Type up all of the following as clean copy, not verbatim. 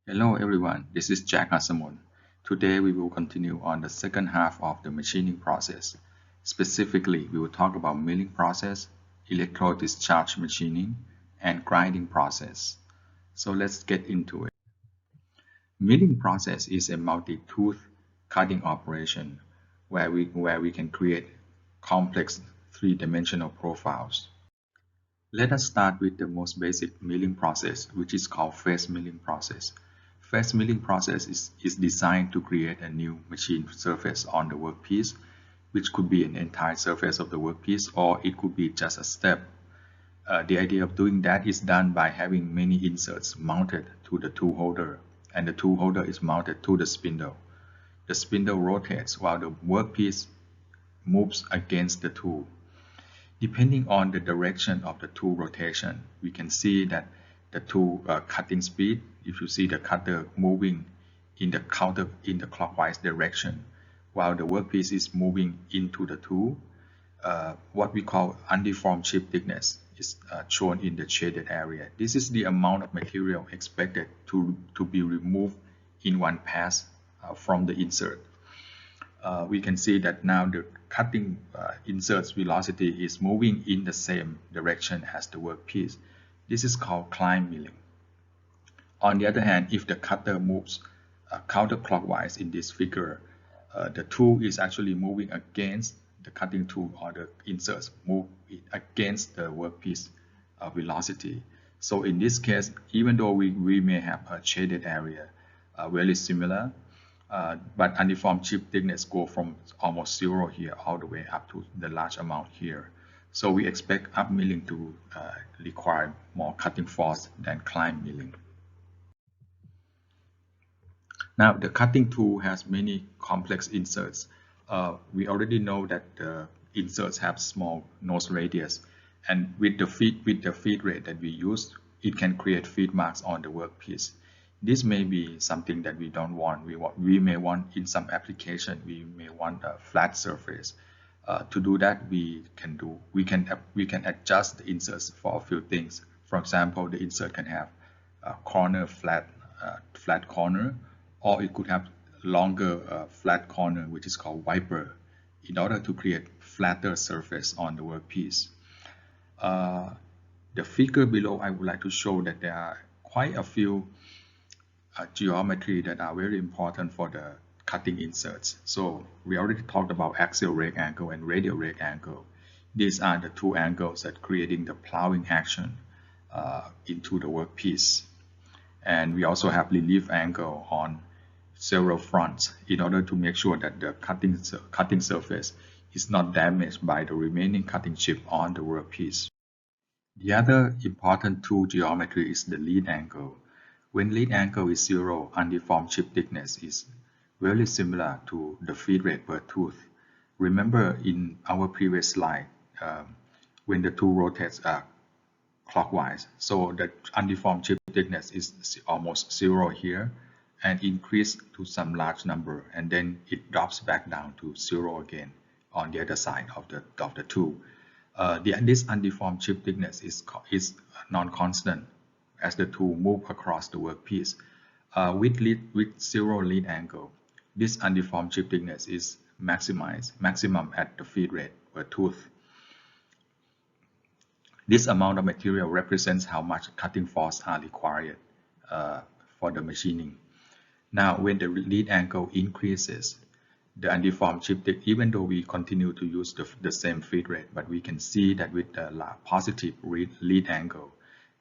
Hello everyone, this is Jack Asamon. Today we will continue on the second half of the machining process. Specifically, we will talk about milling process, electrode discharge machining, and grinding process. So let's get into it. Milling process is a multi-tooth cutting operation where we can create complex three-dimensional profiles. Let us start with the most basic milling process, which is called face milling process. Face milling process is designed to create a new machine surface on the workpiece, which could be an entire surface of the workpiece or it could be just a step. The idea of doing that is done by having many inserts mounted to the tool holder, and the tool holder is mounted to the spindle. The spindle rotates while the workpiece moves against the tool. Depending on the direction of the tool rotation, we can see that the tool cutting speed, if you see the cutter moving in the clockwise direction, while the workpiece is moving into the tool, what we call undeformed chip thickness is shown in the shaded area. This is the amount of material expected to be removed in one pass from the insert. We can see that now the cutting insert's velocity is moving in the same direction as the workpiece. This is called climb milling. On the other hand, if the cutter moves counterclockwise in this figure, the tool is actually moving against the cutting tool, or the inserts move against the workpiece velocity. So in this case, even though we may have a shaded area very similar, but uniform chip thickness go from almost zero here all the way up to the large amount here. So we expect up milling to require more cutting force than climb milling. Now the cutting tool has many complex inserts. We already know that the inserts have small nose radius, and with the feed rate that we use, it can create feed marks on the workpiece. This may be something that we don't want. We may want, in some application, we may want a flat surface. To do that, we can adjust the inserts for a few things. For example, the insert can have a corner flat corner, or it could have longer flat corner, which is called wiper, in order to create flatter surface on the workpiece. The figure below, I would like to show that there are quite a few geometry that are very important for the cutting inserts. So we already talked about axial rake angle and radial rake angle. These are the two angles that creating the plowing action into the workpiece. And we also have relief angle on several fronts in order to make sure that the cutting surface is not damaged by the remaining cutting chip on the workpiece. The other important tool geometry is the lead angle. When lead angle is zero, undeformed chip thickness is very similar to the feed rate per tooth. Remember in our previous slide, when the tool rotates clockwise, so the undeformed chip thickness is almost zero here and increase to some large number, and then it drops back down to zero again on the other side of the tool. This undeformed chip thickness is non-constant as the tool move across the workpiece. With zero lead angle, this undeformed chip thickness is maximum at the feed rate per tooth. This amount of material represents how much cutting force are required for the machining. Now, when the lead angle increases, the undeformed chip thick, even though we continue to use the same feed rate, but we can see that with the positive lead angle,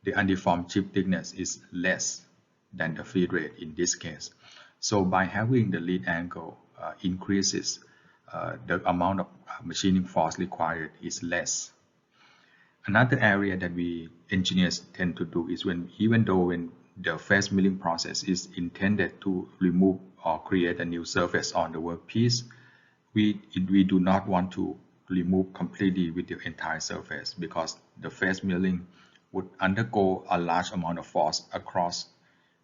the undeformed chip thickness is less than the feed rate in this case. So by having the lead angle increases, the amount of machining force required is less. Another area that we engineers tend to do is when the face milling process is intended to remove or create a new surface on the workpiece, we do not want to remove completely with the entire surface, because the face milling would undergo a large amount of force across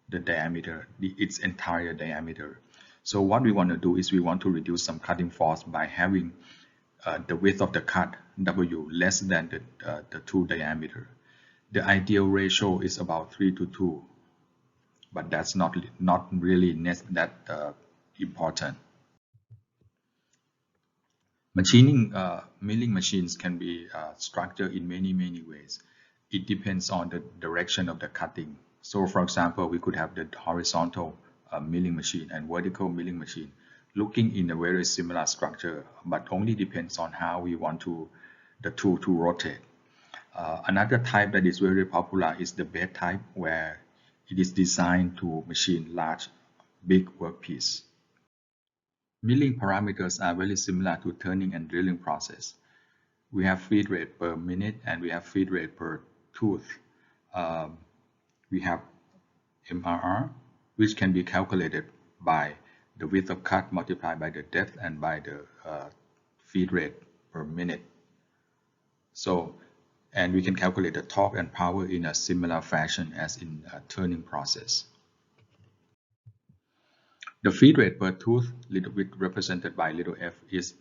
the diameter, its entire diameter. So what we want to do is we want to reduce some cutting force by having the width of the cut, W, less than the tool diameter. The ideal ratio is about 3 to 2. but that's not really that important. Milling machines can be structured in many ways. It depends on the direction of the cutting. So for example, we could have the horizontal milling machine and vertical milling machine looking in a very similar structure, but only depends on how we want the tool to rotate. Another type that is very popular is the bed type, where it is designed to machine large, big workpiece. Milling parameters are very similar to turning and drilling process. We have feed rate per minute and we have feed rate per tooth. We have MRR, which can be calculated by the width of cut multiplied by the depth and by the feed rate per minute. And we can calculate the torque and power in a similar fashion as in a turning process. The feed rate per tooth, little bit represented by little f, is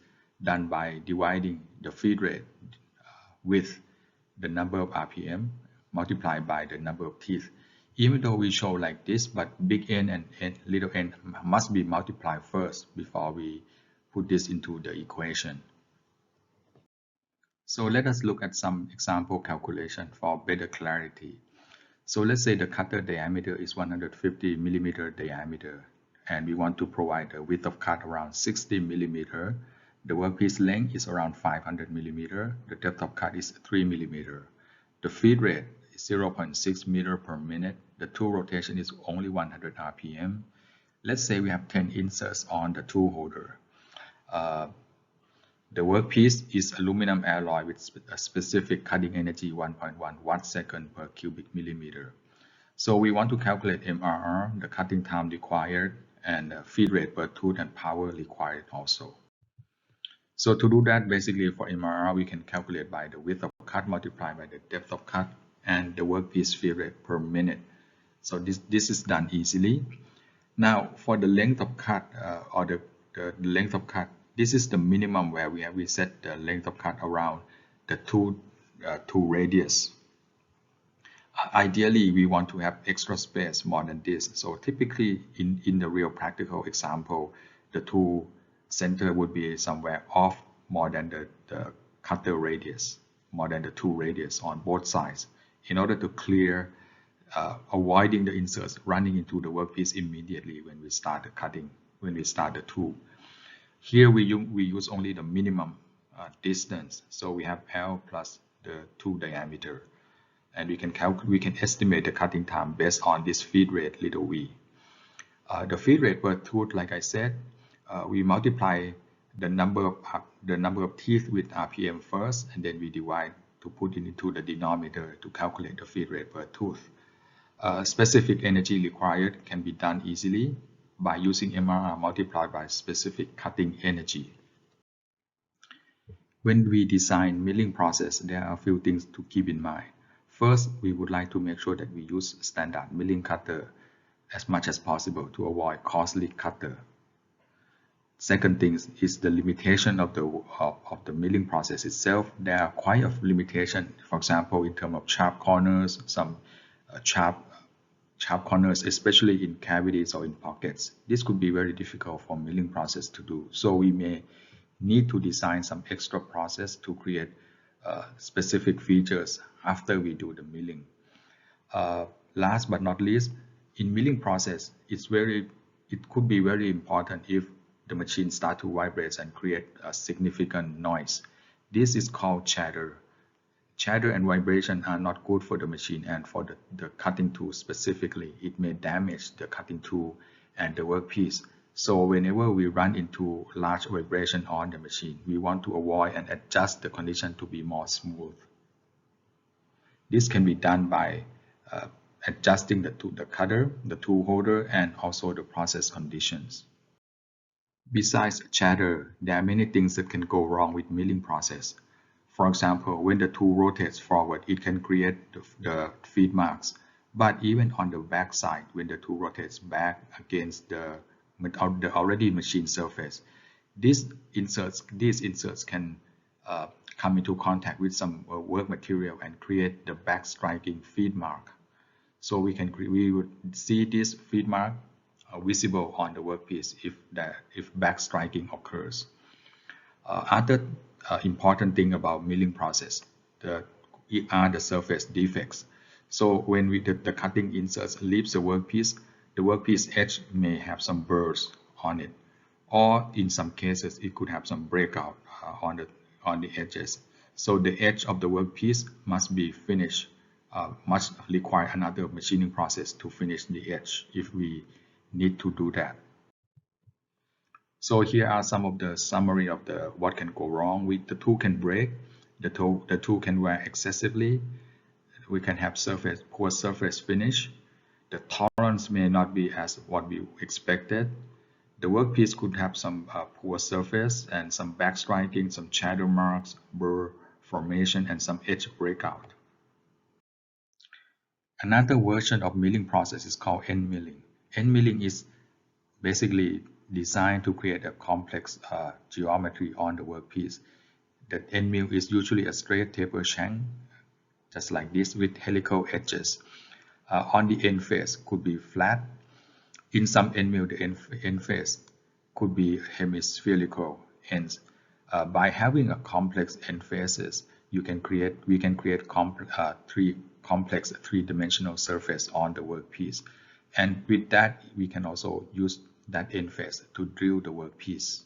done by dividing the feed rate with the number of RPM multiplied by the number of teeth. Even though we show like this, but big N and little n must be multiplied first before we put this into the equation. So let us look at some example calculation for better clarity. So let's say the cutter diameter is 150 millimeter diameter, and we want to provide a width of cut around 60 millimeter. The workpiece length is around 500 millimeter. The depth of cut is 3 millimeter. The feed rate is 0.6 meter per minute. The tool rotation is only 100 RPM. Let's say we have 10 inserts on the tool holder. The workpiece is aluminum alloy with a specific cutting energy 1.1 watt-second per cubic millimeter. So we want to calculate MRR, the cutting time required, and feed rate per tooth and power required also. So to do that, basically for MRR, we can calculate by the width of cut multiplied by the depth of cut and the workpiece feed rate per minute. So this is done easily. Now for the length of cut or the length of cut, this is the minimum where we set the length of cut around the tool radius. Ideally, we want to have extra space more than this. So typically in the real practical example, the tool center would be somewhere off more than the cutter radius, more than the tool radius on both sides, in order to clear, avoiding the inserts running into the workpiece immediately when we start the cutting, when we start the tool. Here we use only the minimum distance, so we have L plus the tool diameter, and we can estimate the cutting time based on this feed rate little v. The feed rate per tooth, like I said, we multiply the number of teeth with RPM first, and then we divide to put it into the denominator to calculate the feed rate per tooth. Specific energy required can be done easily by using MRR multiplied by specific cutting energy. When we design milling process, there are a few things to keep in mind. First, we would like to make sure that we use standard milling cutter as much as possible to avoid costly cutter. Second thing is the limitation of the milling process itself. There are quite a limitation, for example, in terms of sharp corners, some sharp corners, especially in cavities or in pockets. This could be very difficult for milling process to do. So we may need to design some extra process to create specific features after we do the milling. Last but not least, in milling process, it could be very important if the machine starts to vibrate and create a significant noise. This is called chatter. Chatter and vibration are not good for the machine and for the cutting tool specifically. It may damage the cutting tool and the workpiece. So whenever we run into large vibration on the machine, we want to avoid and adjust the condition to be more smooth. This can be done by adjusting the cutter, the tool holder, and also the process conditions. Besides chatter, there are many things that can go wrong with milling process. For example, when the tool rotates forward, it can create the feed marks. But even on the back side, when the tool rotates back against the already machined surface, these inserts can come into contact with some work material and create the back striking feed mark. So we would see this feed mark visible on the workpiece if back striking occurs. Other important thing about milling process are the surface defects. So when the cutting inserts leaves the workpiece edge may have some burrs on it, or in some cases it could have some breakout on the edges. So the edge of the workpiece must be finished, must require another machining process to finish the edge if we need to do that. So here are some of the summary of the what can go wrong with the tool. Can break, the tool can wear excessively, we can have poor surface finish, the tolerance may not be as what we expected, the workpiece could have some poor surface and some back striking, some shadow marks, burr formation, and some edge breakout. Another version of milling process is called end milling. End milling is basically designed to create a complex geometry on the workpiece. The end mill is usually a straight taper shank, just like this, with helical edges. On the end face could be flat. In some end mill, the end face could be hemispherical ends. By having a complex end faces, we can create complex three-dimensional surface on the workpiece. And with that, we can also use that end face to drill the workpiece.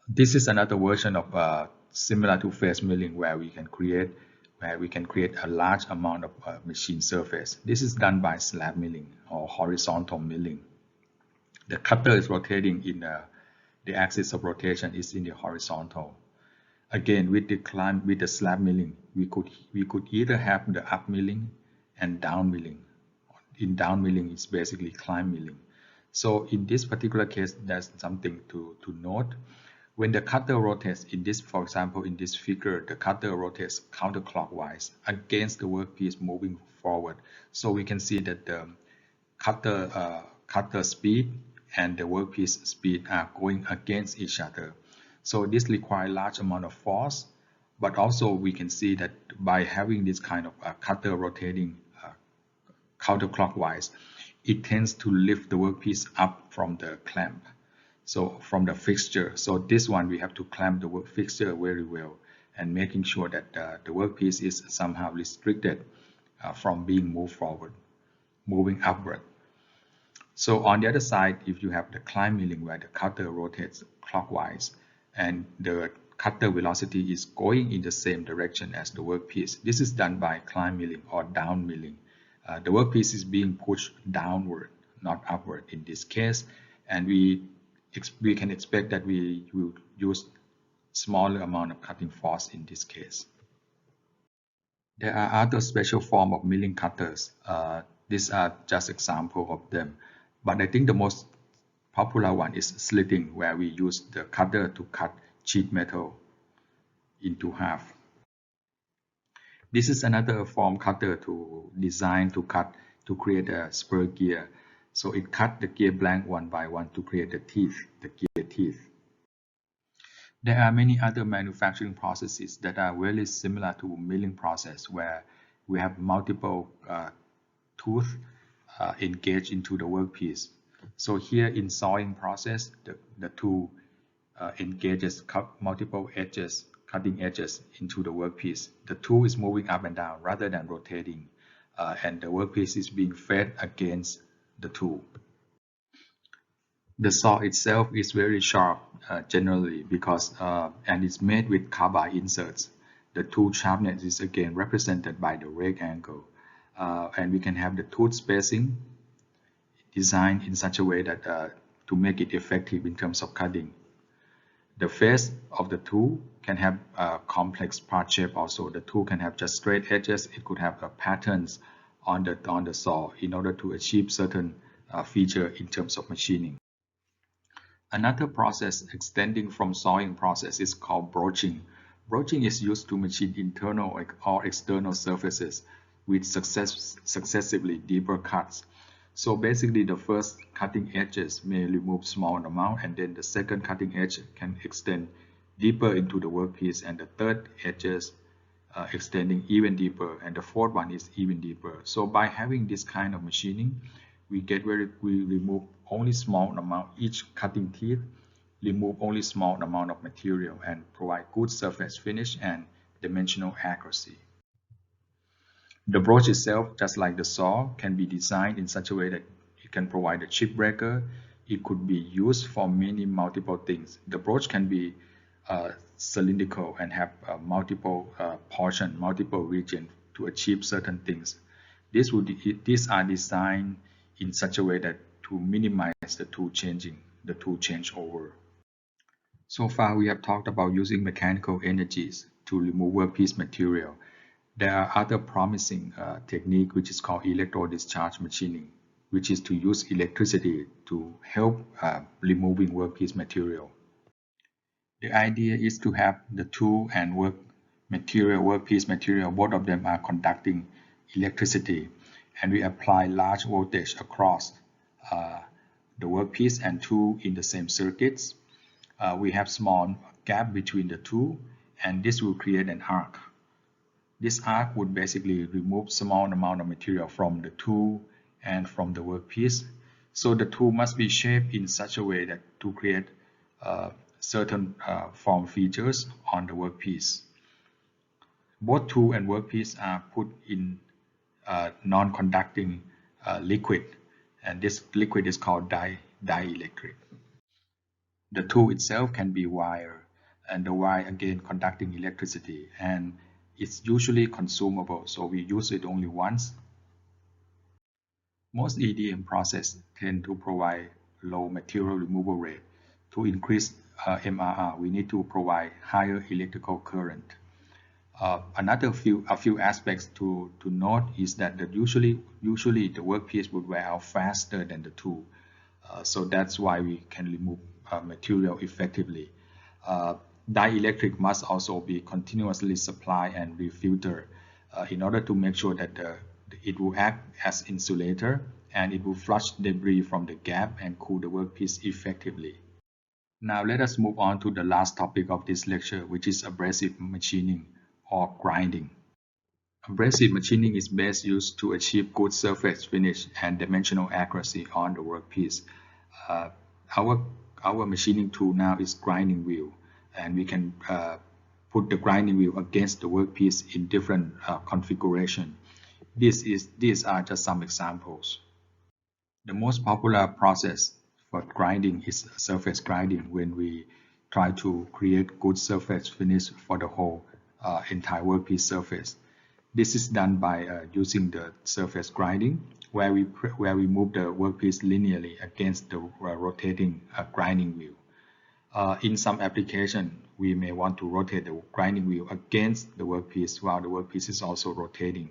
This is another version of similar to face milling where we can create a large amount of machine surface. This is done by slab milling or horizontal milling. The cutter is rotating in the axis of rotation is in the horizontal. Again, with the slab milling, we could either have the up milling and down milling. In down milling, it's basically climb milling. So in this particular case, there's something to note. When the cutter rotates, for example, in this figure, the cutter rotates counterclockwise against the workpiece moving forward. So we can see that the cutter speed and the workpiece speed are going against each other. So this requires large amount of force, but also we can see that by having this kind of cutter rotating counterclockwise, it tends to lift the workpiece up from the clamp, so from the fixture. So this one we have to clamp the work fixture very well and making sure that the workpiece is somehow restricted from being moved forward, moving upward. So on the other side, if you have the climb milling where the cutter rotates clockwise and the cutter velocity is going in the same direction as the workpiece, this is done by climb milling or down milling. The workpiece is being pushed downward, not upward in this case, and we can expect that we will use smaller amount of cutting force in this case. There are other special form of milling cutters. These are just example of them, but I think the most popular one is slitting, where we use the cutter to cut sheet metal into half. This is another form cutter designed to create a spur gear. So it cut the gear blank one by one to create the gear teeth. There are many other manufacturing processes that are really similar to milling process where we have multiple tooth engaged into the workpiece. So here in sawing process, the tool engages multiple cutting edges into the workpiece. The tool is moving up and down rather than rotating, and the workpiece is being fed against the tool. The saw itself is very sharp generally because and it's made with carbide inserts. The tool sharpness is again represented by the rake angle, and we can have the tooth spacing designed in such a way that to make it effective in terms of cutting. The face of the tool can have a complex part shape also. The tool can have just straight edges. It could have patterns on the saw in order to achieve certain feature in terms of machining. Another process extending from sawing process is called broaching. Broaching is used to machine internal or external surfaces with successively deeper cuts. So basically the first cutting edges may remove small amount, and then the second cutting edge can extend deeper into the workpiece, and the third edges extending even deeper, and the fourth one is even deeper. So by having this kind of machining, we remove only small amount each cutting teeth, remove only small amount of material, and provide good surface finish and dimensional accuracy. The broach itself, just like the saw, can be designed in such a way that it can provide a chip breaker. It could be used for many multiple things. The broach can be cylindrical and have multiple portion, multiple region to achieve certain things. These are designed in such a way that to minimize the tool changeover. So far, we have talked about using mechanical energies to remove workpiece material. There are other promising technique which is called electro-discharge machining, which is to use electricity to help removing workpiece material. The idea is to have the tool and workpiece material, both of them are conducting electricity, and we apply large voltage across the workpiece and tool in the same circuits. We have small gap between the two, and this will create an arc. This arc would basically remove small amount of material from the tool and from the workpiece. So the tool must be shaped in such a way that to create certain form features on the workpiece. Both tool and workpiece are put in non-conducting liquid, and this liquid is called dielectric. The tool itself can be wire, and the wire again conducting electricity, and it's usually consumable, so we use it only once. Most EDM processes tend to provide low material removal rate. To increase MRR, we need to provide higher electrical current. A few aspects to note is that usually the workpiece would wear out faster than the tool. So that's why we can remove material effectively. Dielectric must also be continuously supplied and refiltered in order to make sure that it will act as insulator, and it will flush debris from the gap and cool the workpiece effectively. Now let us move on to the last topic of this lecture, which is abrasive machining or grinding. Abrasive machining is best used to achieve good surface finish and dimensional accuracy on the workpiece. Our machining tool now is grinding wheel, and we can put the grinding wheel against the workpiece in different configuration. These are just some examples. The most popular process for grinding is surface grinding, when we try to create good surface finish for the whole entire workpiece surface. This is done by using the surface grinding, where we move the workpiece linearly against the rotating grinding wheel. In some application, we may want to rotate the grinding wheel against the workpiece while the workpiece is also rotating.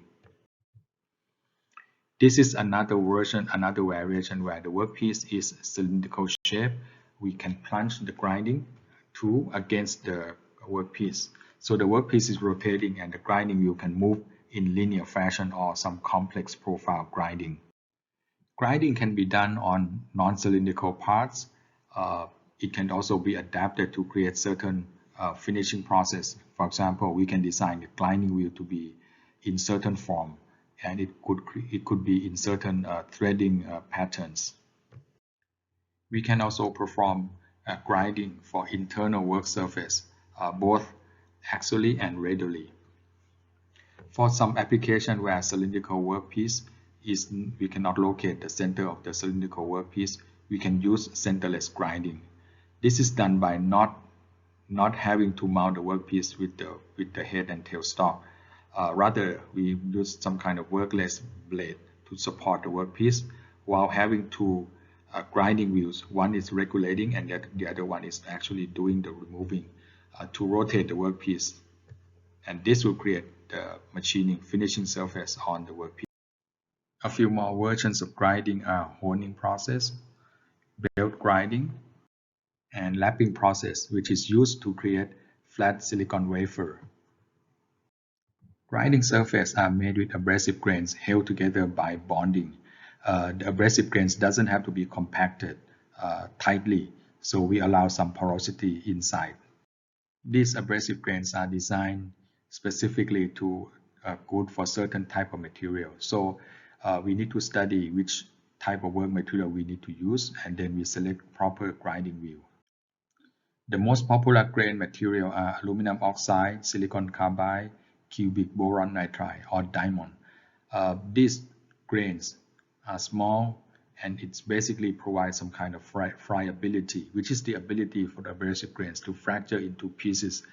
This is another variation where the workpiece is cylindrical shape. We can plunge the grinding tool against the workpiece. So the workpiece is rotating and the grinding wheel can move in linear fashion or some complex profile grinding. Grinding can be done on non-cylindrical parts. It can also be adapted to create certain finishing process. For example, we can design the grinding wheel to be in certain form, and it could be in certain threading patterns. We can also perform grinding for internal work surface, both axially and radially. For some application where cylindrical workpiece we cannot locate the center of the cylindrical workpiece, we can use centerless grinding. This is done by not having to mount the workpiece with the head and tail stock. Rather, we use some kind of workless blade to support the workpiece, while having two grinding wheels. One is regulating and the other one is actually doing the removing to rotate the workpiece. And this will create the finishing surface on the workpiece. A few more versions of grinding are honing process, belt grinding, and lapping process, which is used to create flat silicon wafer. Grinding surfaces are made with abrasive grains held together by bonding. The abrasive grains doesn't have to be compacted tightly, so we allow some porosity inside. These abrasive grains are designed specifically to good for certain type of material. So we need to study which type of work material we need to use, and then we select proper grinding wheel. The most popular grain material are aluminum oxide, silicon carbide, cubic boron nitride, or diamond. These grains are small, and it's basically provides some kind of friability, which is the ability for the abrasive grains to fracture into pieces.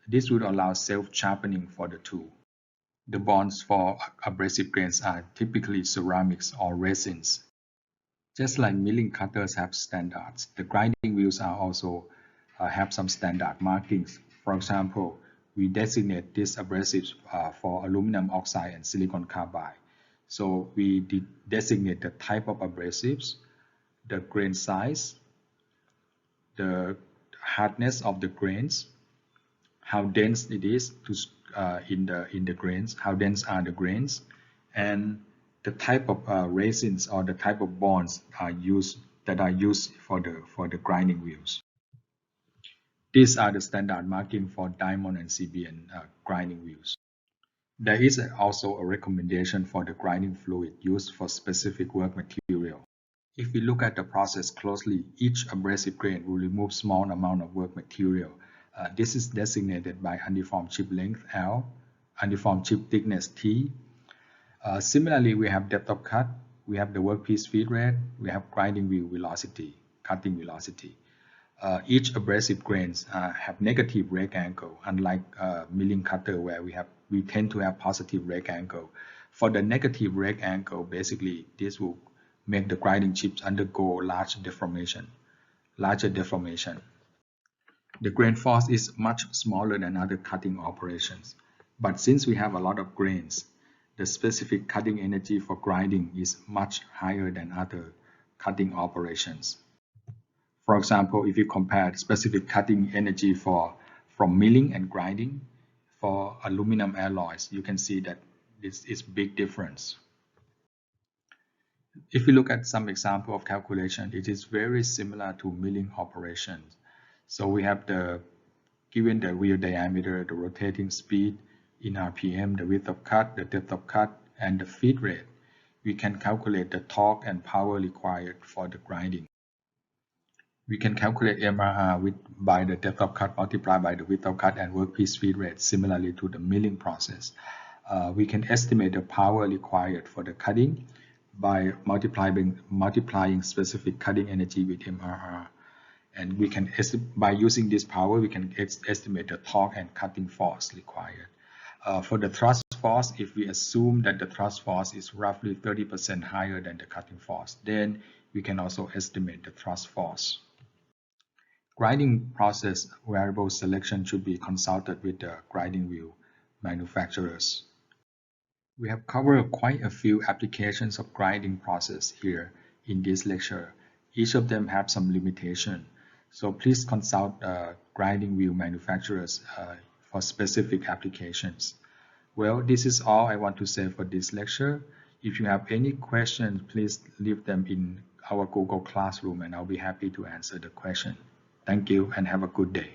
This would allow self-sharpening for the tool. The bonds for abrasive grains are typically ceramics or resins. Just like milling cutters have standards, the grinding wheels are also have some standard markings. For example, we designate these abrasives for aluminum oxide and silicon carbide. So we designate the type of abrasives, the grain size, the hardness of the grains, how dense it is in the grains, how dense are the grains, and the type of resins or the type of bonds are used for the grinding wheels. These are the standard marking for diamond and CBN grinding wheels. There is also a recommendation for the grinding fluid used for specific work material. If we look at the process closely, each abrasive grain will remove small amount of work material. This is designated by uniform chip length L, uniform chip thickness T. Similarly, we have depth of cut, we have the workpiece feed rate, we have grinding wheel velocity, cutting velocity. Each abrasive grains have negative rake angle, unlike milling cutter where we tend to have positive rake angle. For the negative rake angle, basically this will make the grinding chips undergo larger deformation. The grain force is much smaller than other cutting operations, but since we have a lot of grains, the specific cutting energy for grinding is much higher than other cutting operations. For example, if you compare specific cutting energy from milling and grinding for aluminum alloys, you can see that this is big difference. If you look at some example of calculation, it is very similar to milling operations. So we have given the wheel diameter, the rotating speed in RPM, the width of cut, the depth of cut, and the feed rate. We can calculate the torque and power required for the grinding. We can calculate MRR by the depth of cut multiplied by the width of cut and workpiece feed rate, similarly to the milling process. We can estimate the power required for the cutting by multiplying specific cutting energy with MRR. And we can by using this power, we can estimate the torque and cutting force required. For the thrust force, if we assume that the thrust force is roughly 30% higher than the cutting force, then we can also estimate the thrust force. Grinding process variable selection should be consulted with the grinding wheel manufacturers. We have covered quite a few applications of grinding process here in this lecture. Each of them have some limitation. So please consult grinding wheel manufacturers for specific applications. Well, this is all I want to say for this lecture. If you have any questions, please leave them in our Google Classroom and I'll be happy to answer the question. Thank you and have a good day.